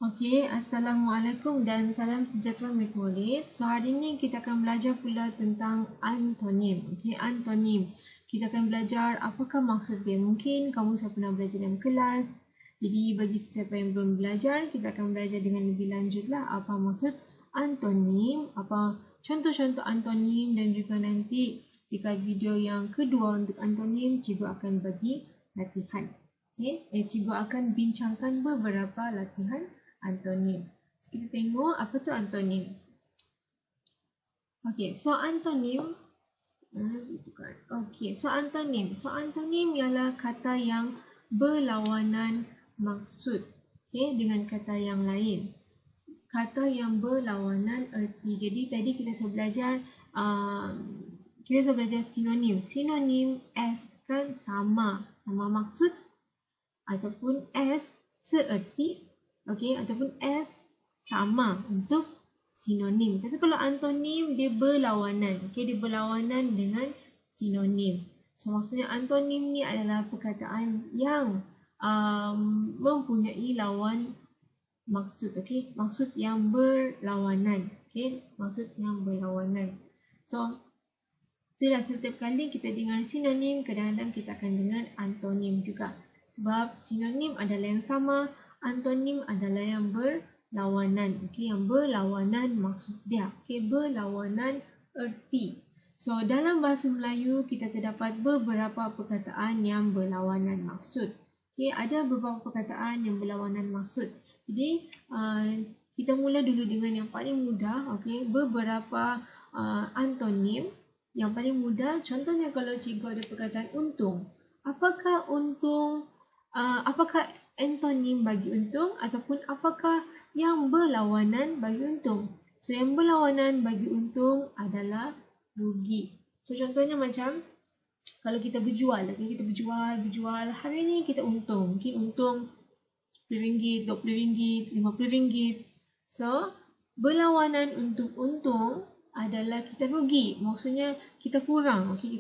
Okey, Assalamualaikum dan salam sejahtera murid-murid. So, hari ini kita akan belajar pula tentang antonim. Okey, antonim. Kita akan belajar apakah maksud dia. Mungkin kamu sudah pernah belajar dalam kelas. Jadi, bagi sesiapa yang belum belajar, kita akan belajar dengan lebih lanjutlah apa maksud antonim, apa contoh-contoh antonim dan juga nanti dekat video yang kedua untuk antonim, cikgu akan bagi latihan. Cikgu akan bincangkan beberapa latihan antonim. So, kita tengok apa tu antonim. Okey, so antonim. Okey, so antonim. So antonim ialah kata yang berlawanan maksud. Okey, dengan kata yang lain. Kata yang berlawanan erti. Jadi tadi kita sudah belajar sinonim. Sinonim S kan sama maksud ataupun S seerti, okey, ataupun S sama untuk sinonim. Tapi kalau antonim dia berlawanan, okey, dia berlawanan dengan sinonim. So maksudnya antonim ni adalah perkataan yang mempunyai lawan maksud, okey, maksud yang berlawanan, okey, maksud yang berlawanan. So itulah setiap kali kita dengar sinonim, kadang-kadang kita akan dengar antonim juga. Sebab sinonim adalah yang sama, antonim adalah yang berlawanan. Okey, yang berlawanan maksud dia. Okey, berlawanan erti. So, dalam bahasa Melayu kita terdapat beberapa perkataan yang berlawanan maksud. Okey, ada beberapa perkataan yang berlawanan maksud. Jadi, kita mula dulu dengan yang paling mudah. Okey, beberapa antonim. Yang paling mudah, contohnya kalau cikgu ada perkataan untung. Apakah untung, apakah antonim bagi untung ataupun apakah yang berlawanan bagi untung? So, yang berlawanan bagi untung adalah rugi. So, contohnya macam kalau kita berjual, kita berjual, hari ni kita untung. Mungkin untung RM10, RM20, RM50. So, berlawanan untuk untung adalah kita rugi. Maksudnya kita kurang. Okey,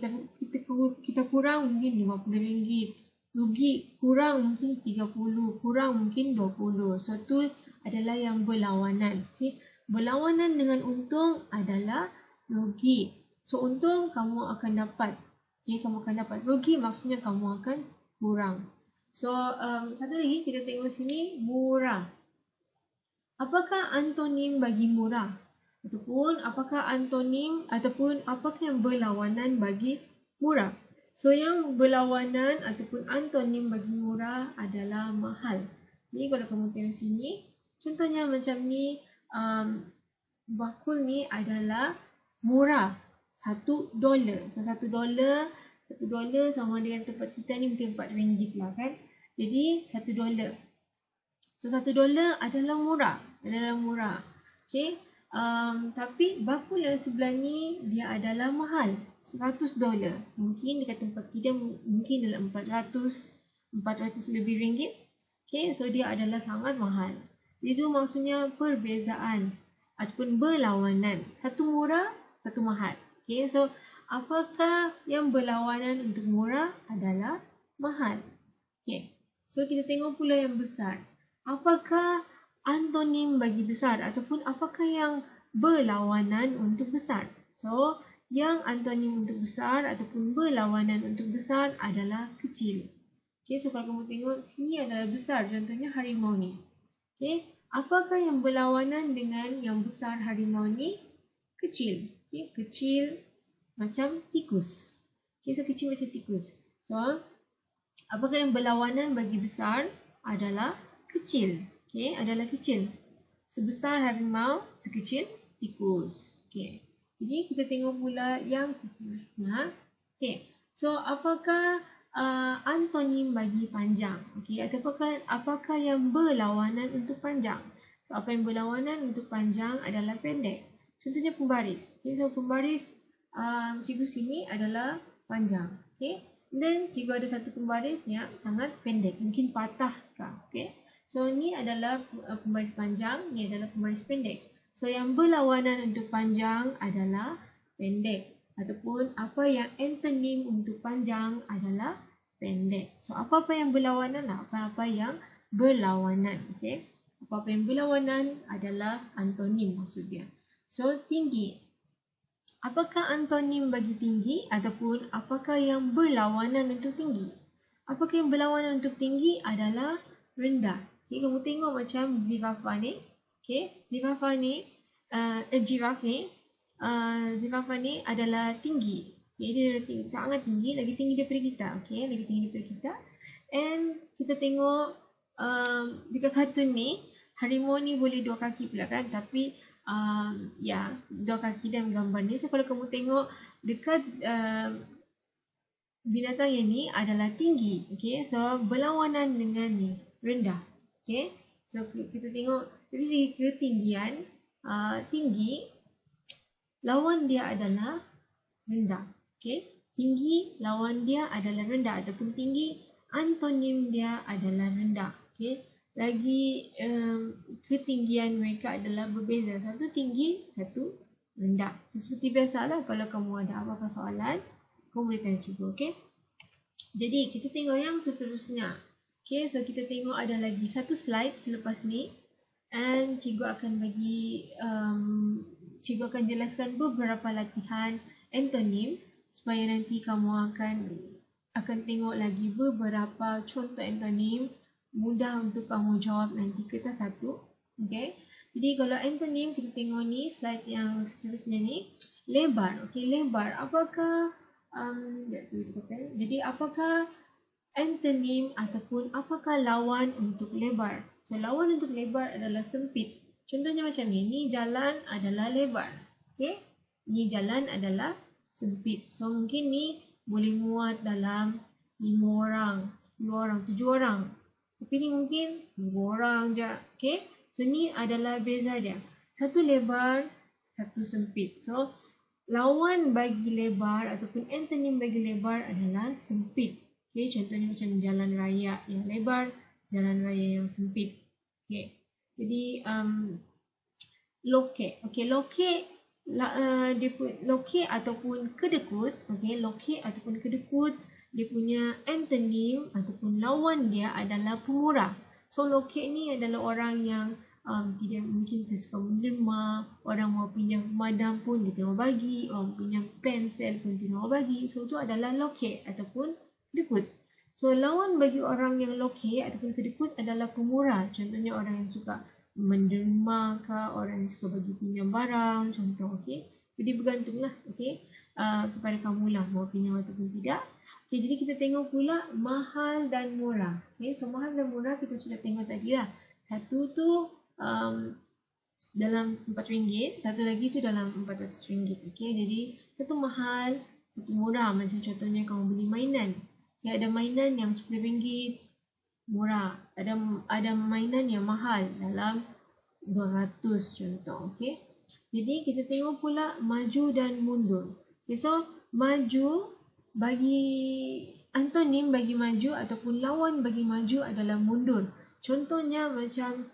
kita kurang mungkin RM50. Rugi kurang mungkin 30, kurang mungkin 20. So tu adalah yang berlawanan. Okey, berlawanan dengan untung adalah rugi. So untung kamu akan dapat. Okey, kamu akan dapat. Rugi maksudnya kamu akan kurang. So satu lagi kita tengok sini, murah. Apakah antonim bagi murah? Ataupun apakah antonim ataupun apakah yang berlawanan bagi murah? So yang berlawanan ataupun antonim bagi murah adalah mahal. Jadi kalau kamu tengok sini, contohnya macam ni, bakul ni adalah murah, $1. So $1 sama dengan tempat kita ni mungkin RM4 lah kan. Jadi $1. So $1 adalah murah, Okay. Tapi bakul yang sebelah ni dia adalah mahal, $100. Mungkin dekat tempat kita mungkin dalam 400 lebih ringgit. Okay, so dia adalah sangat mahal. Itu maksudnya perbezaan ataupun berlawanan. Satu murah, satu mahal. Okay, so apakah yang berlawanan untuk murah adalah mahal. Okay, so kita tengok pula yang besar. Apakah antonim bagi besar ataupun apakah yang berlawanan untuk besar? So, yang antonim untuk besar ataupun berlawanan untuk besar adalah kecil. Okay, so kalau kamu tengok sini adalah besar, contohnya harimau ni. Okay, apakah yang berlawanan dengan yang besar harimau ni? Kecil. Okay, kecil macam tikus. Okay, so kecil macam tikus. So, apakah yang berlawanan bagi besar adalah kecil. Okay, adalah kecil. Sebesar harimau, sekecil tikus. Okay. Jadi kita tengok pula yang seterusnya. Okay. So apakah antonim bagi panjang? Okay. Atau apakah yang berlawanan untuk panjang? So apa yang berlawanan untuk panjang adalah pendek. Contohnya pembaris. Okay. So pembaris cikgu sini adalah panjang. Okay. Dan cikgu ada satu pembaris yang sangat pendek. Mungkin patah. Okay. So, ni adalah pembaris panjang, ni adalah pembaris pendek. So, yang berlawanan untuk panjang adalah pendek. Ataupun apa yang antonim untuk panjang adalah pendek. So, apa-apa yang berlawanan lah, apa-apa yang berlawanan. Okay? Apa-apa yang berlawanan adalah antonim maksudnya. So, tinggi. Apakah antonim bagi tinggi ataupun apakah yang berlawanan untuk tinggi? Apakah yang berlawanan untuk tinggi adalah rendah. Okay, kamu tengok macam zirafah ni. Okay, zirafah ni, zirafah ni adalah tinggi. Okay, dia adalah tinggi, sangat tinggi, lagi tinggi daripada kita. Okay, lagi tinggi daripada kita. And kita tengok dekat kartun ni, harimau ni boleh 2 kaki pula kan, tapi ya, 2 kaki dalam gambar ni. So kalau kamu tengok dekat binatang yang ni adalah tinggi. Okay, so berlawanan dengan ni, rendah. Okay, so kita tengok dari segi ketinggian, tinggi lawan dia adalah rendah. Okay, tinggi lawan dia adalah rendah ataupun tinggi antonim dia adalah rendah. Okay, lagi ketinggian mereka adalah berbeza. Satu tinggi, satu rendah. So, seperti biasalah kalau kamu ada apa-apa soalan, kamu boleh tanya cikgu. Okay, jadi kita tengok yang seterusnya. Okay, so kita tengok ada lagi satu slide selepas ni. And cikgu akan bagi, cikgu akan jelaskan beberapa latihan antonim supaya nanti kamu akan tengok lagi beberapa contoh antonim mudah untuk kamu jawab nanti kertas 1. Okay, jadi kalau antonim kita tengok ni slide yang seterusnya ni, lebar. Okay, lebar. Apakah jadi apakah antonim ataupun apakah lawan untuk lebar? So lawan untuk lebar adalah sempit. Contohnya macam ni, ni jalan adalah lebar. Okay, ni jalan adalah sempit. So mungkin ni boleh muat dalam 5 orang, 10 orang, 7 orang. Tapi ni mungkin 3 orang je. Okay, so ni adalah beza dia. Satu lebar, satu sempit. So lawan bagi lebar ataupun antonim bagi lebar adalah sempit. Okay, contohnya macam jalan raya yang lebar, jalan raya yang sempit. Okay, jadi lokek. Okay, lokek, lokek ataupun kedekut. Okay, lokek ataupun kedekut, dia punya antonim ataupun lawan dia adalah pemurah. So lokek ni adalah orang yang tidak mungkin suka menderma, orang mau pinjam pemadam pun dia tidak bagi, orang pinjam pensel pun dia tidak bagi. So itu adalah lokek ataupun kedekut. So lawan bagi orang yang lokek ataupun kedekut adalah pemurah. Contohnya orang yang suka menderma ke, orang yang suka bagi pinjam barang, contoh. Okay, jadi bergantunglah kepada kamulah mau pinjam ataupun tidak. Okay, jadi kita tengok pula mahal dan murah. Okay, so mahal dan murah kita sudah tengok tadi lah. Satu tu dalam RM4, satu lagi tu dalam RM400. Okay, jadi satu mahal, satu murah. Macam contohnya kamu beli mainan. Okay, ada mainan yang RM10 murah. Ada mainan yang mahal dalam 200 contoh. Okay, jadi kita tengok pula maju dan mundur. Okay, so maju bagi antonim bagi maju ataupun lawan bagi maju adalah mundur. Contohnya macam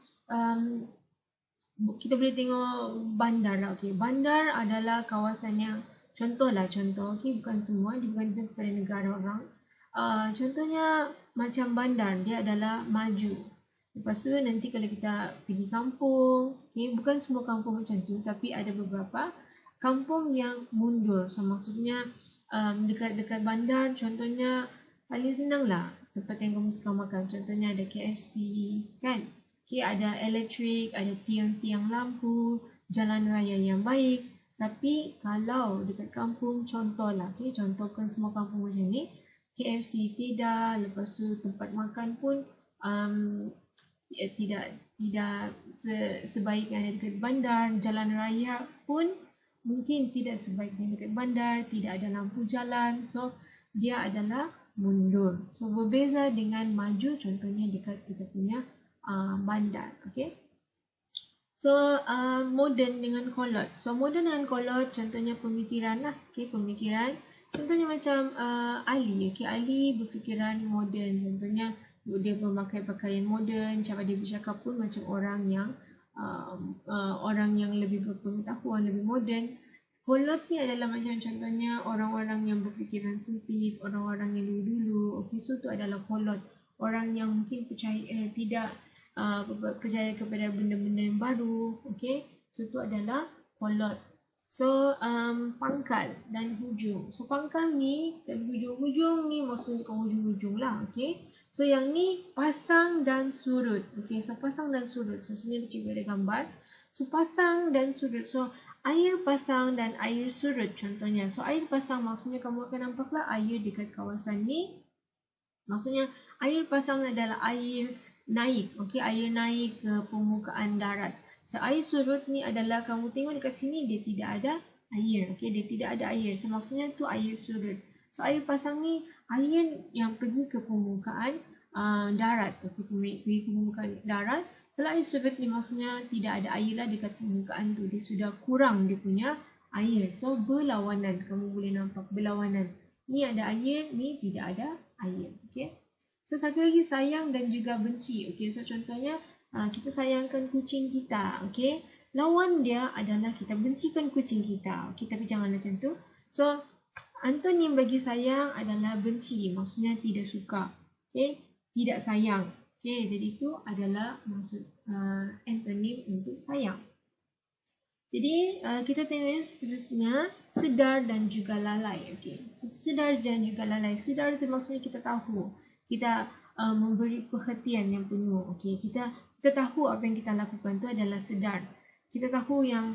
kita boleh tengok bandar. Okay, bandar adalah kawasan yang contoh. Okay, bukan semua, dia bergantung kepada negara orang. Contohnya macam bandar, dia adalah maju. Lepas tu nanti kalau kita pergi kampung, okay, bukan semua kampung macam tu, tapi ada beberapa kampung yang mundur. So maksudnya dekat bandar, contohnya paling senang lah tempat yang kamu suka makan. Contohnya ada KFC kan. Okay, ada elektrik, ada tiang-tiang lampu, jalan raya yang baik. Tapi kalau dekat kampung, contohlah, okay, contohkan semua kampung macam ni, KFC tidak, lepas tu tempat makan pun tidak sebaik yang ada dekat bandar. Jalan raya pun mungkin tidak sebaik yang dekat bandar, tidak ada lampu jalan. So dia adalah mundur. So berbeza dengan maju, contohnya dekat kita punya bandar. Okay, so moden dengan kolot. So moden dengan kolot contohnya pemikiran lah. Okay, pemikiran. Contohnya macam Ali. Okay, Ali berfikiran moden. Contohnya dia memakai pakaian moden, cara dia bercakap pun macam orang yang lebih berpengetahuan, lebih moden. Kolot ni adalah macam contohnya orang-orang yang berfikiran sempit, orang-orang yang dulu-dulu. Okay, so tu adalah kolot. Orang yang mungkin percaya tidak percaya kepada benda-benda yang baru. Okay, so itu adalah kolot. So pangkal dan hujung. So pangkal ni dan hujung ni maksudnya ke hujung-hujung lah. Okay, so yang ni pasang dan surut. Okay, so pasang dan surut. So sini cikgu ada gambar. So pasang dan surut. So air pasang dan air surut contohnya. So air pasang maksudnya kamu akan nampaklah air dekat kawasan ni. Maksudnya air pasang adalah air naik. Okay, air naik ke permukaan darat. So air surut ni adalah kamu tengok dekat sini dia tidak ada air. Okay, dia tidak ada air. So maksudnya tu air surut. So air pasang ni air yang pergi ke permukaan darat. Okay, pergi ke permukaan darat. Kalau air surut ni maksudnya tidak ada air lah dekat permukaan tu. Dia sudah kurang dia punya air. So berlawanan. Kamu boleh nampak berlawanan. Ni ada air, ni tidak ada air. Okay. So satu lagi sayang dan juga benci. Okay, so contohnya kita sayangkan kucing kita. Okay. Lawan dia adalah kita bencikan kucing kita. Okay, tapi jangan macam tu. So antonim bagi sayang adalah benci. Maksudnya tidak suka. Okay. Tidak sayang. Okay, jadi itu adalah maksud antonim untuk sayang. Jadi kita tengok yang seterusnya sedar dan juga lalai. Okay. So, sedar dan juga lalai. Sedar itu maksudnya kita tahu. Kita memberi perhatian yang penuh. Okay. Kita tahu apa yang kita lakukan itu adalah sedar. Kita tahu yang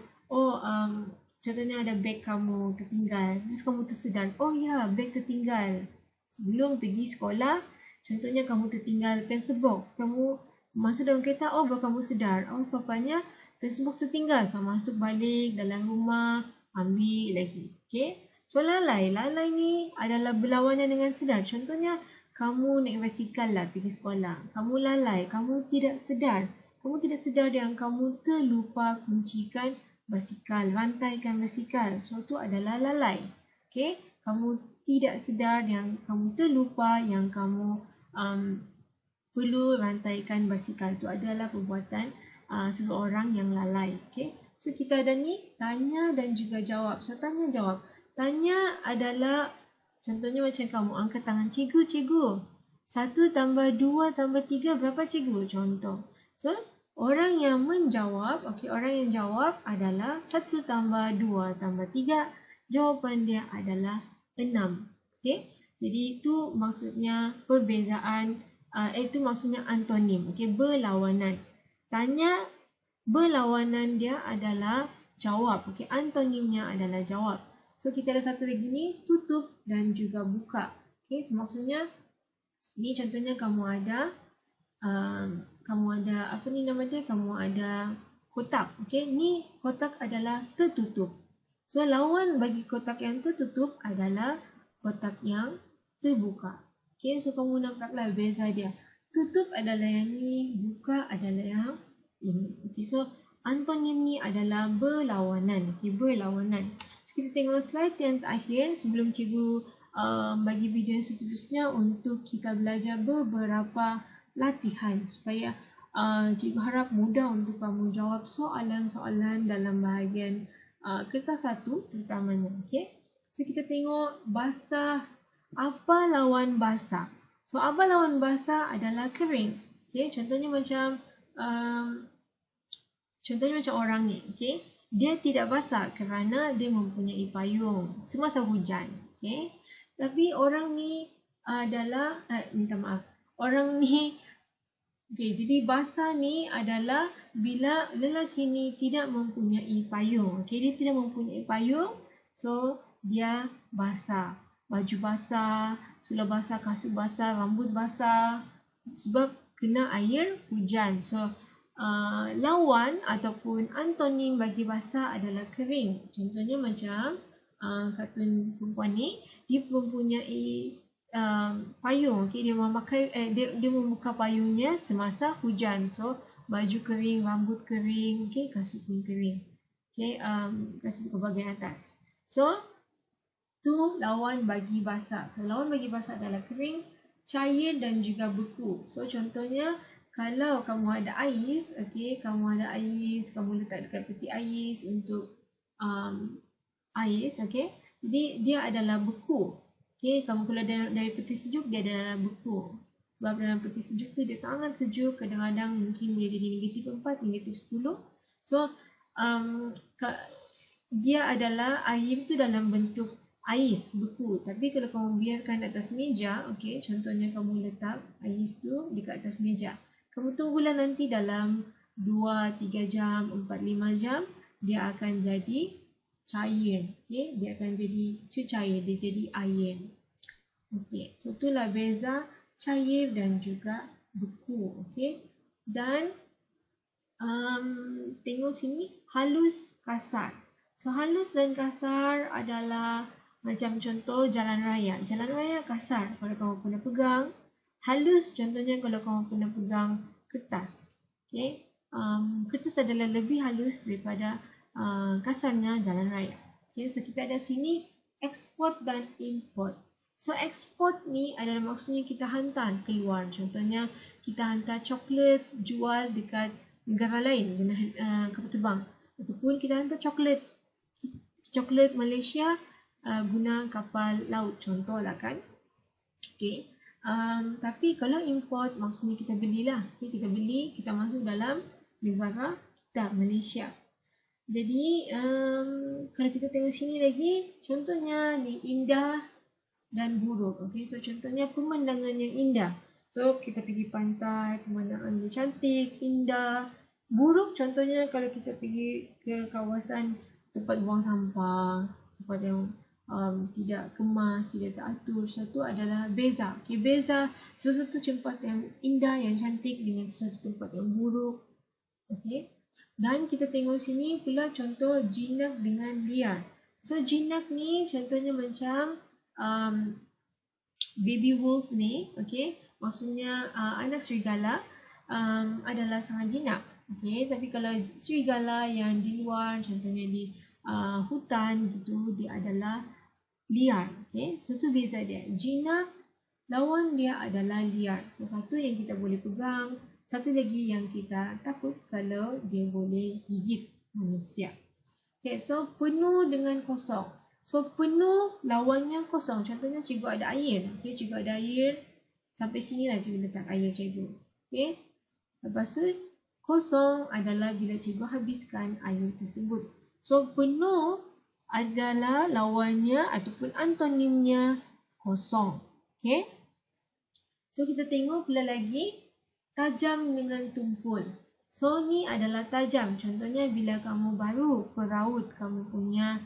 contohnya ada beg kamu tertinggal. Terus kamu tersedar. Oh ya, beg tertinggal. Sebelum pergi sekolah, contohnya kamu tertinggal pencil box. Kamu masuk dalam kereta, baru kamu sedar. Papanya pencil box tertinggal. So masuk balik dalam rumah, ambil lagi. Okay. So lalai ni adalah berlawanan dengan sedar. Contohnya kamu naik basikal lah pergi sekolah. Kamu lalai, kamu tidak sedar. Kamu tidak sedar yang kamu terlupa kuncikan basikal, rantaikan basikal. So itu adalah lalai. Okay. Kamu tidak sedar yang kamu terlupa yang kamu perlu rantaikan basikal. Itu adalah perbuatan seseorang yang lalai. Okay. So kita ada ni tanya dan juga jawab. So tanya jawab. Tanya adalah contohnya macam kamu angkat tangan. Cikgu, cikgu. 1 tambah 2 tambah 3 berapa cikgu? Contoh. So orang yang menjawab, okay, orang yang jawab adalah 1 tambah 2 tambah 3. Jawapan dia adalah 6. Okay. Jadi itu maksudnya perbezaan. Itu maksudnya antonim. Okay, berlawanan. Tanya berlawanan dia adalah jawab. Okay, antonimnya adalah jawab. So kita ada satu lagi ni, tutup dan juga buka. Okay, so maksudnya ni contohnya kamu ada apa ni nama dia? Kamu ada kotak. Okay, ni kotak adalah tertutup. So lawan bagi kotak yang tertutup adalah kotak yang terbuka. Okay, so kamu nampaklah beza dia. Tutup adalah yang ni, buka adalah yang ini. Okay, so antonim ni adalah berlawanan. Okay, berlawanan. So kita tengok slide yang terakhir sebelum cikgu bagi video yang seterusnya untuk kita belajar beberapa latihan supaya cikgu harap mudah untuk kamu jawab soalan-soalan dalam bahagian kertas 1 terutamanya. Okay, so kita tengok basah. Apa lawan basah? So apa lawan basah adalah kering. Okay, contohnya macam orang ni. Okay, dia tidak basah kerana dia mempunyai payung semasa hujan. Okay, tapi orang ni adalah minta maaf. Orang ni okay, jadi basah ni adalah bila lelaki ni tidak mempunyai payung. Okay, dia tidak mempunyai payung, so dia basah. Baju basah, seluar basah, kasut basah, rambut basah sebab kena air hujan. So lawan ataupun antonim bagi basah adalah kering. Contohnya macam kartun perempuan ni, dia mempunyai payung. Okay, dia memakai dia membuka payungnya semasa hujan. So baju kering, rambut kering, okay, kasut pun kering. Okay, kasut ke bahagian atas. So tu lawan bagi basah. So lawan bagi basah adalah kering, cair dan juga beku. So contohnya kalau kamu ada ais, okay, kamu ada ais, kamu letak dekat peti ais untuk ais, okay. Jadi dia adalah beku. Okay, kamu kalau dari peti sejuk dia adalah beku. Sebab dalam peti sejuk tu dia sangat sejuk, kadang-kadang mungkin boleh jadi -4, -10. So dia adalah air tu dalam bentuk ais, beku. Tapi kalau kamu biarkan atas meja, okey, contohnya kamu letak ais tu dekat atas meja. Kamu tunggulah nanti dalam 2-3 jam, 4-5 jam, dia akan jadi cair. Okey, dia akan jadi cecair, dia jadi air. Okey, so itulah beza cair dan juga beku. Okey. Dan tengok sini, halus, kasar. So halus dan kasar adalah macam contoh jalan raya. Jalan raya kasar kalau kamu pernah pegang. Halus contohnya kalau kamu pernah pegang kertas. Okay? Kertas adalah lebih halus daripada kasarnya jalan raya. Okay? So kita ada sini ekspor dan import. So ekspor ni adalah maksudnya kita hantar keluar. Contohnya kita hantar coklat jual dekat negara lain guna kapal terbang. Ataupun kita hantar coklat Malaysia guna kapal laut, contohlah kan. Okay. Tapi kalau import maksudnya kita belilah. Okay, kita beli, kita masuk dalam negara kita, Malaysia. Jadi kalau kita tengok sini lagi, contohnya ni indah dan buruk. Okay, so contohnya pemandangan yang indah. So kita pergi pantai, pemandangan dia cantik, indah. Buruk contohnya kalau kita pergi ke kawasan tempat buang sampah, tempat yang tidak kemas, tidak teratur. Satu adalah beza. Okay, beza sesuatu tempat yang indah, yang cantik dengan sesuatu tempat yang buruk. Okay. Dan kita tengok sini pula contoh jinak dengan liar. So jinak ni contohnya macam baby wolf ni. Okay. Maksudnya anak serigala adalah sangat jinak. Okay. Tapi kalau serigala yang di luar, contohnya di hutan gitu, dia adalah liar. Okay. So tu beza dia. Jinak lawan dia adalah liar. So satu yang kita boleh pegang, satu lagi yang kita takut kalau dia boleh gigit manusia. Okay. So penuh dengan kosong. So penuh lawannya kosong. Contohnya cikgu ada air. Okay. Cikgu ada air. Sampai sinilah cikgu letak air cikgu. Okay. Lepas tu kosong adalah bila cikgu habiskan air tersebut. So penuh adalah lawannya ataupun antonimnya kosong. Okay. So kita tengok pula lagi tajam dengan tumpul. So ni adalah tajam. Contohnya bila kamu baru peraut kamu punya,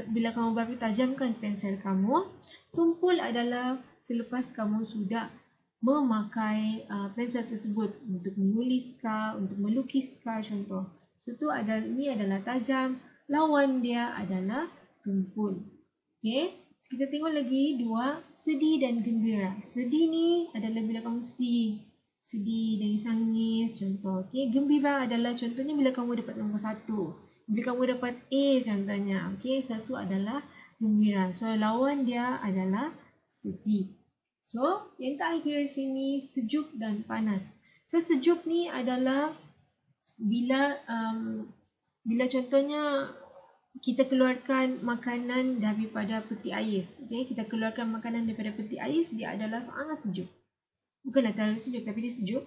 bila kamu baru tajamkan pensel kamu. Tumpul adalah selepas kamu sudah memakai pensel tersebut untuk menuliskah, untuk melukiskah contoh. So tu ni adalah tajam. Lawan dia adalah tumpul. Okay. So, kita tengok lagi dua, sedih dan gembira. Sedih ni adalah bila kamu sedih. Sedih, nangis-nangis contoh. Okay. Gembira adalah contohnya bila kamu dapat nombor 1. Bila kamu dapat A contohnya. Okay. Satu adalah gembira. So lawan dia adalah sedih. So yang terakhir sini sejuk dan panas. So sejuk ni adalah bila contohnya kita keluarkan makanan daripada peti ais. Okay? Kita keluarkan makanan daripada peti ais, dia adalah sangat sejuk. Bukanlah terlalu sejuk, tapi dia sejuk.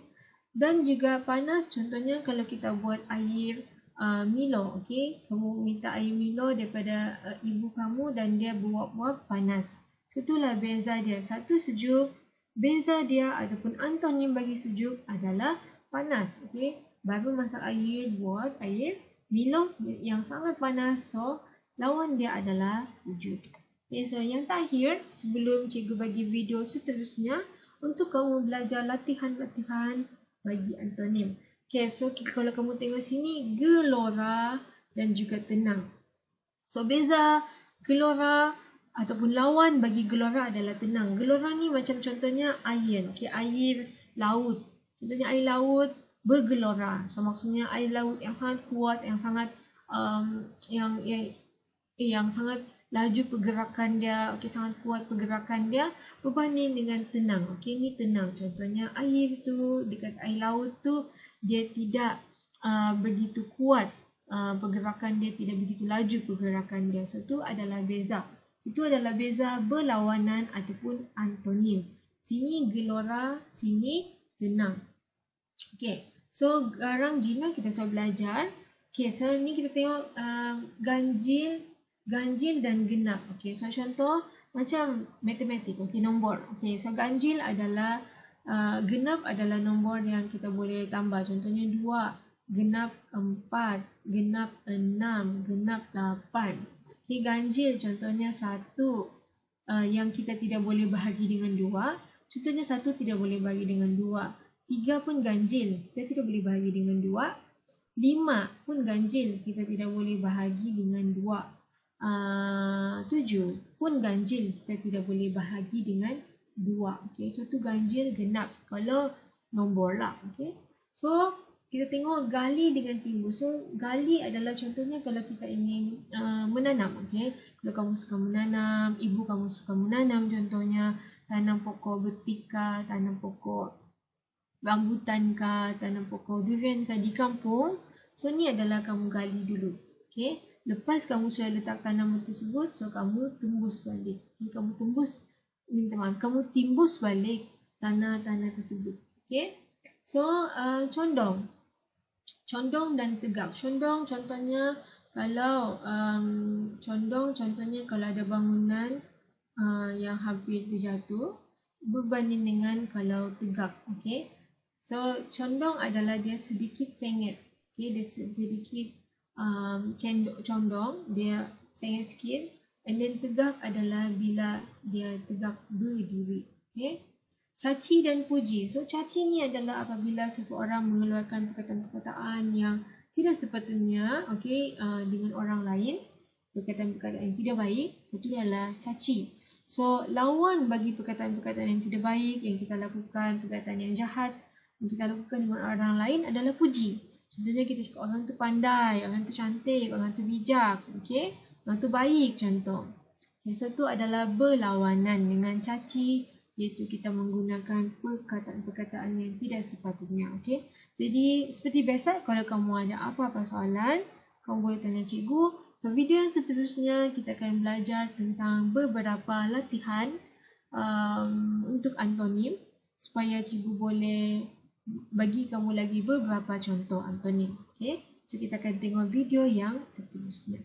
Dan juga panas, contohnya kalau kita buat air Milo. Okay? Kamu minta air Milo daripada ibu kamu dan dia buat panas. So itulah beza dia. Satu sejuk, beza dia ataupun antonim bagi sejuk adalah panas. Okay? Baru masak air, buat air Milo yang sangat panas, so lawan dia adalah sejuk. Okay, so yang terakhir, sebelum cikgu bagi video seterusnya, untuk kamu belajar latihan-latihan bagi antonim. Okay, so kalau kamu tengok sini, gelora dan juga tenang. So beza gelora ataupun lawan bagi gelora adalah tenang. Gelora ni macam contohnya air, okay, air laut. Contohnya air laut bergelora. So maksudnya air laut yang sangat kuat, yang sangat yang sangat laju pergerakan dia, okey, sangat kuat pergerakan dia berbanding dengan tenang. Okey, ni tenang. Contohnya air tu dekat air laut tu dia tidak begitu kuat pergerakan dia, tidak begitu laju pergerakan dia. So tu adalah beza. Itu adalah beza berlawanan ataupun antonim. Sini gelora, sini genang. Okay, so garang jina kita sudah belajar. Okay, so ni kita tengok ganjil dan genap. Okay, so contoh macam matematik, okay, nombor. Okay, so ganjil adalah genap adalah nombor yang kita boleh tambah. Contohnya 2, genap 4, genap 6, genap 8. Okay, ganjil contohnya 1 yang kita tidak boleh bahagi dengan 2. Contohnya 1 tidak boleh bahagi dengan 2. 3 pun ganjil, kita tidak boleh bahagi dengan 2. 5 pun ganjil, kita tidak boleh bahagi dengan 2. 7 pun ganjil, kita tidak boleh bahagi dengan 2. Okay, so tu ganjil genap kalau nombor lah. Okay, so kita tengok gali dengan timbul. So gali adalah contohnya kalau kita ingin menanam. Okay, kalau kamu suka menanam, ibu kamu suka menanam, contohnya tanam pokok betika, tanam pokok rambutan kah, tanam pokok durian kah di kampung. So ni adalah kamu gali dulu. Okay, lepas kamu sudah letak tanaman tersebut, so kamu tembus balik. Okay, kamu timbus balik tanah-tanah tersebut. Okay, so condong dan tegak. Condong contohnya kalau kalau ada bangunan yang hampir terjatuh berbanding dengan kalau tegak. Okay, so condong adalah dia sedikit sengit. Okay, dia sedikit condong, dia sengit sikit. And then tegak adalah bila dia tegak berdiri. Okay, caci dan puji. So caci ni adalah apabila seseorang mengeluarkan perkataan-perkataan yang tidak sepatutnya, okay, dengan orang lain, perkataan-perkataan yang tidak baik, itu adalah caci. So lawan bagi perkataan-perkataan yang tidak baik yang kita lakukan, perkataan yang jahat yang kita lakukan dengan orang lain adalah puji. Contohnya kita cakap orang tu pandai, orang tu cantik, orang tu bijak, okay, orang tu baik contoh. Okay, so tu adalah berlawanan dengan caci, iaitu kita menggunakan perkataan-perkataan yang tidak sepatutnya. Okay, jadi seperti biasa, kalau kamu ada apa-apa soalan, kamu boleh tanya cikgu. Pada video yang seterusnya, kita akan belajar tentang beberapa latihan untuk antonim supaya cikgu boleh bagi kamu lagi beberapa contoh antonim. Okay, so kita akan tengok video yang seterusnya.